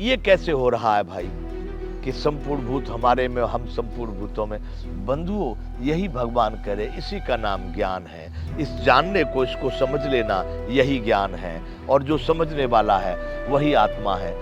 ये कैसे हो रहा है भाई कि संपूर्ण भूत हमारे में, हम संपूर्ण भूतों में। बंधुओं, यही भगवान करे, इसी का नाम ज्ञान है। इस जानने को, इसको समझ लेना, यही ज्ञान है। और जो समझने वाला है वही आत्मा है।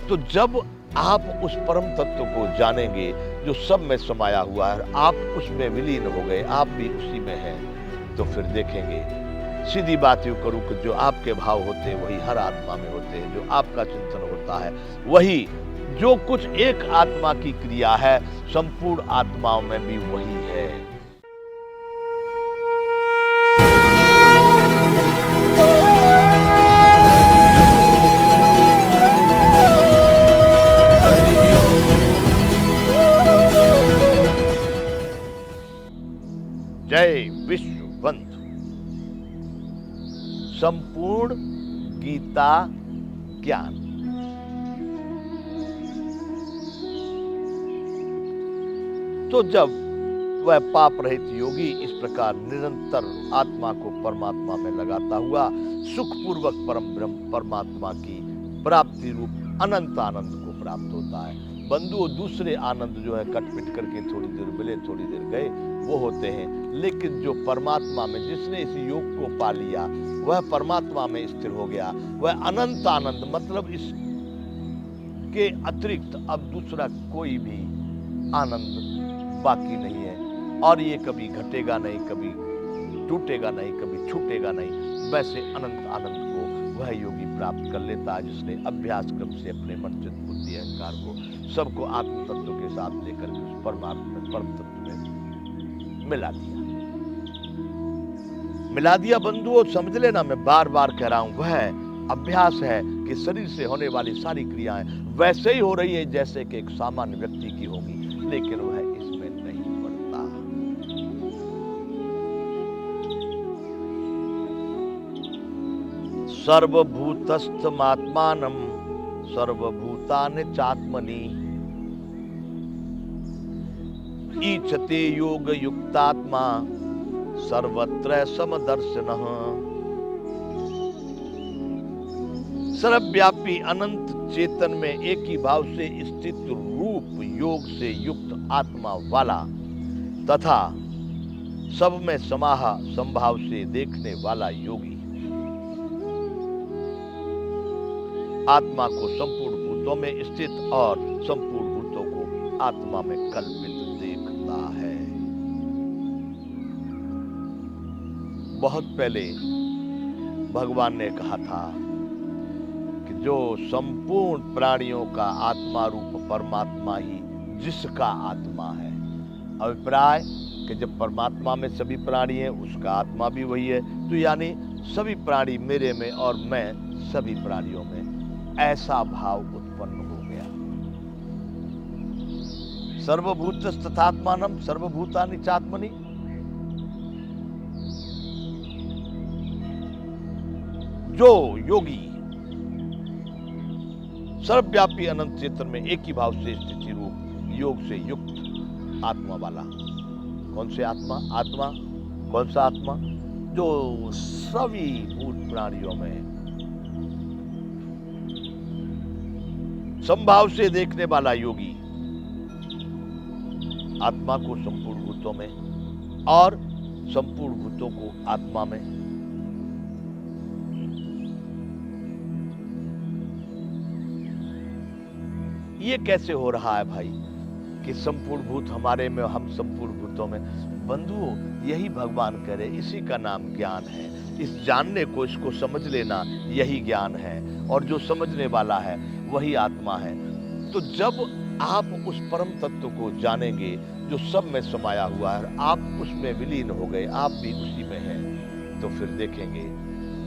तो जब आप उस परम तत्व को जानेंगे जो सब में समाया हुआ है, आप उसमें विलीन हो गए, आप भी उसी में हैं, तो फिर देखेंगे, सीधी बात यूं करूं कि जो आपके भाव होते हैं वही हर आत्मा में होते हैं। जो आपका चिंतन होता है वही, जो कुछ एक आत्मा की क्रिया है, संपूर्ण आत्माओं में भी वही है। जय विश्व बंधु। संपूर्ण गीता ज्ञान। तो जब वह पाप रहित योगी इस प्रकार निरंतर आत्मा को परमात्मा में लगाता हुआ सुखपूर्वक परम ब्रह्म परमात्मा की प्राप्ति रूप अनंत आनंद को प्राप्त होता है। बंधुओं, दूसरे आनंद जो है कटपिट करके थोड़ी देर मिले, थोड़ी देर गए, वो होते हैं। लेकिन जो परमात्मा में, जिसने इस योग को पा लिया, वह परमात्मा में स्थिर हो गया, वह अनंत आनंद, मतलब इसके अतिरिक्त अब दूसरा कोई भी आनंद बाकी नहीं है। और ये कभी घटेगा नहीं, कभी टूटेगा नहीं, कभी छूटेगा नहीं। वैसे अनंत आनंद को वह योगी प्राप्त कर लेता है जिसने अभ्यास क्रम से अपने मन, चित्त, बुद्धि, अहंकार को सबको आत्म तत्व के साथ लेकर के उस परमात्मा परम तत्व में मिला दिया। बंधुओं, समझ लेना, मैं बार बार कह रहा हूं, वह अभ्यास है कि शरीर से होने वाली सारी क्रियाएं वैसे ही हो रही है जैसे कि एक सामान्य व्यक्ति की होगी, लेकिन वह इसमें नहीं पड़ता। सर्वभूतस्थमात्मानं सर्वभूतानि चात्मनि ईचते योग युक्तात्मा सर्वत्र समदर्शनः। सर्वव्यापी अनंत चेतन में एक ही भाव से स्थित रूप योग से युक्त आत्मा वाला तथा सब में समाह संभाव से देखने वाला योगी आत्मा को संपूर्ण भूतों में स्थित और संपूर्ण भूतों को आत्मा में कल्पित देखता है। बहुत पहले भगवान ने कहा था कि जो संपूर्ण प्राणियों का आत्मा रूप परमात्मा ही जिसका आत्मा है। अभिप्राय कि जब परमात्मा में सभी प्राणी हैं, उसका आत्मा भी वही है, तो यानी सभी प्राणी मेरे में और मैं सभी प्राणियों में, ऐसा भाव उत्पन्न हो गया। सर्वभूतस्तथात्मानं सर्वभूतानि चात्मनि। जो योगी सर्वव्यापी अनंत चेतन में एक ही भाव से स्थिति रूप योग से युक्त आत्मा वाला। कौन से आत्मा? आत्मा कौन सा आत्मा? जो सभी भूत प्राणियों में संभाव से देखने वाला योगी आत्मा को संपूर्ण भूतों में और संपूर्ण भूतों को आत्मा में ये कैसे हो रहा है भाई कि संपूर्ण भूत हमारे में, हम संपूर्ण भूतों में। बंधुओं, यही भगवान करे, इसी का नाम ज्ञान है। इस जानने को, इसको समझ लेना, यही ज्ञान है। और जो समझने वाला है वही आत्मा है। तो जब आप उस परम तत्व को जानेंगे जो सब में समाया हुआ है, आप उसमें विलीन हो गए, आप भी उसी में हैं, तो फिर देखेंगे,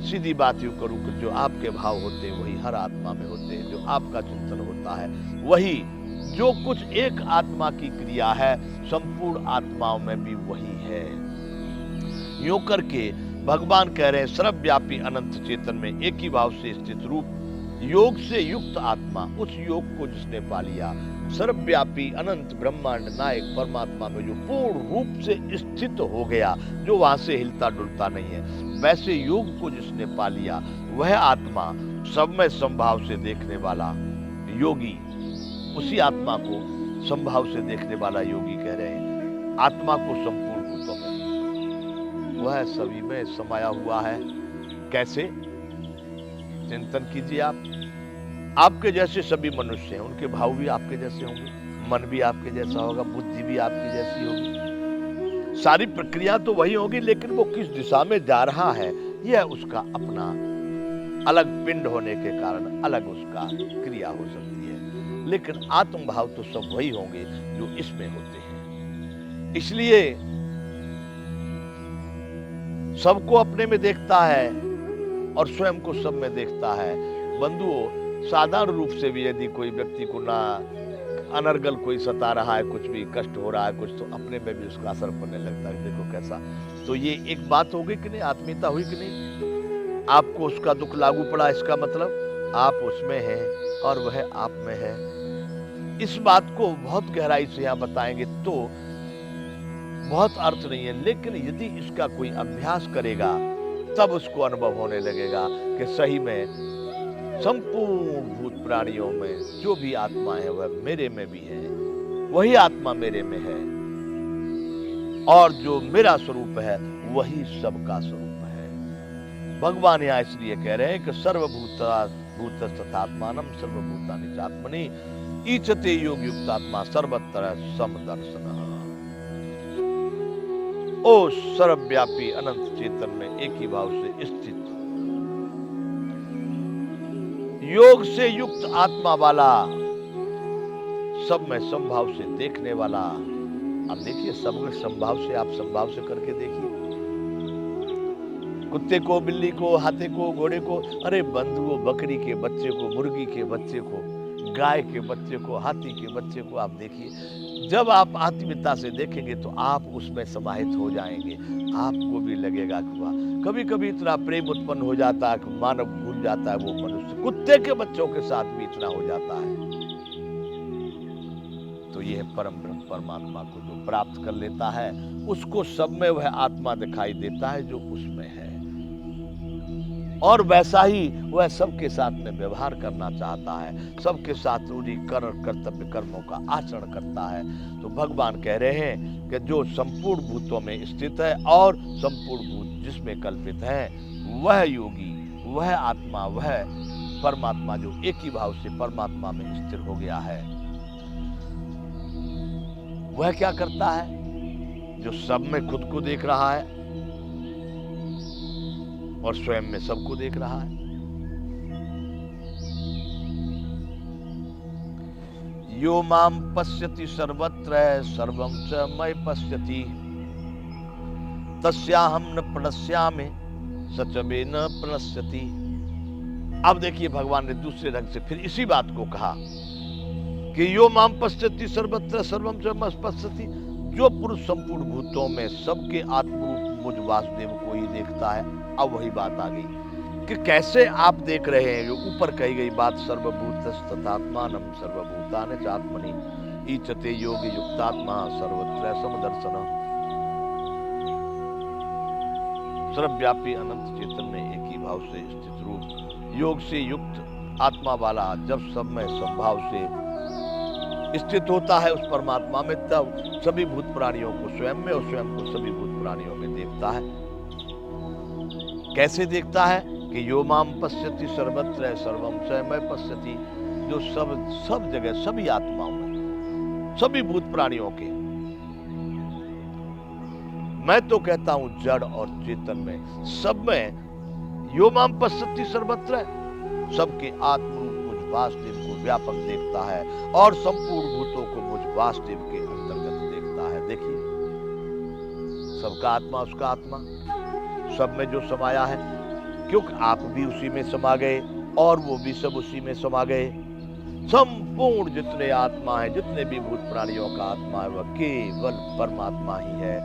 सीधी बात यूं करूं कि जो आपके भाव होते हैं वही हर आत्मा में होते हैं। जो आपका चिंतन होता है वही, जो कुछ एक आत्मा की क्रिया है, संपूर्ण आत्माओं में भी वही है। यूं करके भगवान कह रहे हैं, सर्वव्यापी अनंत चेतन में एक ही भाव से स्थित रूप योग से युक्त आत्मा, उस योग को जिसने पा लिया, सर्वव्यापी अनंत ब्रह्मांड नायक परमात्मा में जो पूर्ण रूप से स्थित हो गया, जो वहां से हिलता डुलता नहीं है, वैसे योग को जिसने पा लिया, वह आत्मा सब में संभाव से देखने वाला योगी, उसी आत्मा को संभाव से देखने वाला योगी कह रहे हैं। आत्मा को संपूर्ण भूतों में, वह सभी में समाया हुआ है। कैसे? चिंतन कीजिए आप। आपके जैसे सभी मनुष्य हैं, उनके भाव भी आपके जैसे होंगे, मन भी आपके जैसा होगा, बुद्धि भी आपकी जैसी होगी, सारी प्रक्रिया तो वही होगी, लेकिन वो किस दिशा में जा रहा है यह उसका अपना अलग पिंड होने के कारण अलग उसका क्रिया हो सकती है, लेकिन आत्म भाव तो सब वही होंगे जो इसमें होते हैं। इसलिए सबको अपने में देखता है और स्वयं को सब में देखता है। बंधुओं, साधारण रूप से भी यदि कोई व्यक्ति को ना अनर्गल कोई सता रहा है, कुछ भी कष्ट हो रहा है कुछ, तो अपने में भी उसका असर पड़ने लगता है। देखो कैसा, तो ये एक बात हो गई कि नहीं, आत्मीयता हुई कि नहीं। आपको उसका दुख लागू पड़ा, इसका मतलब आप उसमें हैं और वह आप में है। इस बात को बहुत गहराई से यहाँ बताएंगे तो बहुत अर्थ नहीं है, लेकिन यदि इसका कोई अभ्यास करेगा तब उसको अनुभव होने लगेगा कि सही में संपूर्ण भूत प्राणियों में जो भी आत्मा है वह मेरे में भी है, वही आत्मा मेरे में है, और जो मेरा स्वरूप है वही सबका स्वरूप है। भगवान यहाँ इसलिए कह रहे हैं कि सर्वभूतस्थात्मानं सर्वभूतानि चात्मनि ईचते योग युक्तात्मा सर्वत्र समदर्शनः। ओ सर्वव्यापी अनंत चेतन में एक ही भाव से स्थित, योग से युक्त आत्मा वाला, सब में संभाव से देखने वाला। अब देखिए, सब में संभाव से, आप संभाव से करके देखिए, कुत्ते को, बिल्ली को, हाथी को, घोड़े को, अरे बंधुओं, बकरी के बच्चे को, मुर्गी के बच्चे को, गाय के बच्चे को, हाथी के बच्चे को आप देखिए। जब आप आत्मीयता से देखेंगे तो आप उसमें समाहित हो जाएंगे, आपको भी लगेगा कि वाह। कभी कभी इतना प्रेम उत्पन्न हो जाता है कि मानव भूल जाता है वो मनुष्य, कुत्ते के बच्चों के साथ भी इतना हो जाता है। तो यह परम ब्रह्म परमात्मा को जो प्राप्त कर लेता है उसको सब में वह आत्मा दिखाई देता है जो उसमें है, और वैसा ही वह सबके साथ में व्यवहार करना चाहता है, सबके साथ उन्हीं कर्तव्य कर्मों का आचरण करता है। तो भगवान कह रहे हैं कि जो संपूर्ण भूतों में स्थित है और संपूर्ण भूत जिसमें कल्पित है, वह योगी, वह आत्मा, वह परमात्मा जो एक ही भाव से परमात्मा में स्थिर हो गया है, वह क्या करता है? जो सब में खुद को देख रहा है और स्वयं में सबको देख रहा है। यो माम पश्यति सर्वत्र सर्वं च मयि पश्यति तस्याहं न प्रणश्यामि स च मे न प्रणश्यति। अब देखिए, भगवान ने दूसरे ढंग से फिर इसी बात को कहा कि यो माम पश्यति सर्वत्र सर्वं च मयि पश्यति। जो पुरुष संपूर्ण भूतों में सबके आत्मरूप मुझ वासुदेव को ही देखता है। अब वही बात आ गई कि कैसे आप देख रहे हैं। जो ऊपर कही गई बात, सर्वभूतस्थात्मानं सर्वभूतानि चात्मनि ईचते योग युक्तात्मा सर्वत्र समदर्शनः। सर्वव्यापी अनंत चेतन में एक ही भाव से स्थित रूप, योग से युक्त आत्मा वाला जब सब में संभाव से स्थित होता है उस परमात्मा में, तब सभी भूत प्राणियों को स्वयं में और स्वयं को सभी भूत प्राणियों में देखता है। कैसे देखता है कि यो माम पश्यति सर्वत्र सर्वं च मयि पश्यति। जो सब जगह सभी आत्माओं में, सभी भूत प्राणियों के, मैं तो कहता हूं जड़ और चेतन में, सब में यो माम पश्यति सर्वत्र, सबके आत्मरूप मुझ वासुदेव को व्यापक देखता है और संपूर्ण भूतों को मुझ वासुदेव के अंतर्गत देखता है। देखिए, सबका आत्मा उसका आत्मा, सब में जो समाया है, क्योंकि आप भी उसी में समा गए और वो भी सब उसी में समा गए। संपूर्ण जितने आत्मा है, जितने भी भूत प्राणियों का आत्मा है, वह केवल परमात्मा ही है।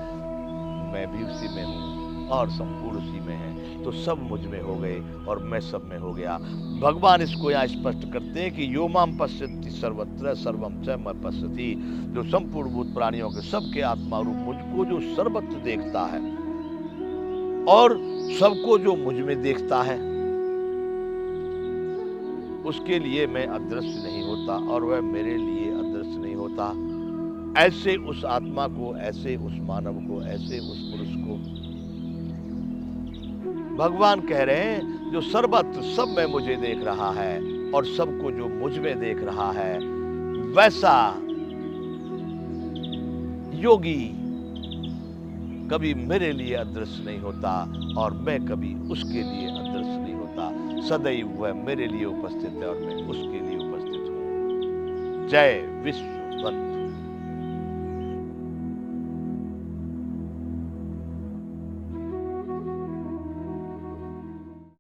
मैं भी उसी में हूँ और संपूर्ण उसी में है, तो सब मुझ में हो गए और मैं सब में हो गया। भगवान इसको यहाँ स्पष्ट करते हैं कि यो माम पश्यति सर्वत्र सर्वं च मयि पश्यति। जो संपूर्ण भूत प्राणियों के सबके आत्मा रूप मुझको जो सर्वत्र देखता है और सबको जो मुझ में देखता है, उसके लिए मैं अदृश्य नहीं होता। होता और वह मेरे लिए अदृश्य नहीं होता। ऐसे उस आत्मा को, ऐसे उस मानव को, ऐसे उस पुरुष को भगवान कह रहे हैं, जो सर्वत्र सब में मुझे देख रहा है और सबको जो मुझ में देख रहा है, वैसा योगी कभी मेरे लिए अदृश्य नहीं होता और मैं कभी उसके लिए अदृश्य नहीं होता। सदैव वह मेरे लिए उपस्थित है और मैं उसके लिए उपस्थित हूँ। जय विश्व बंधु।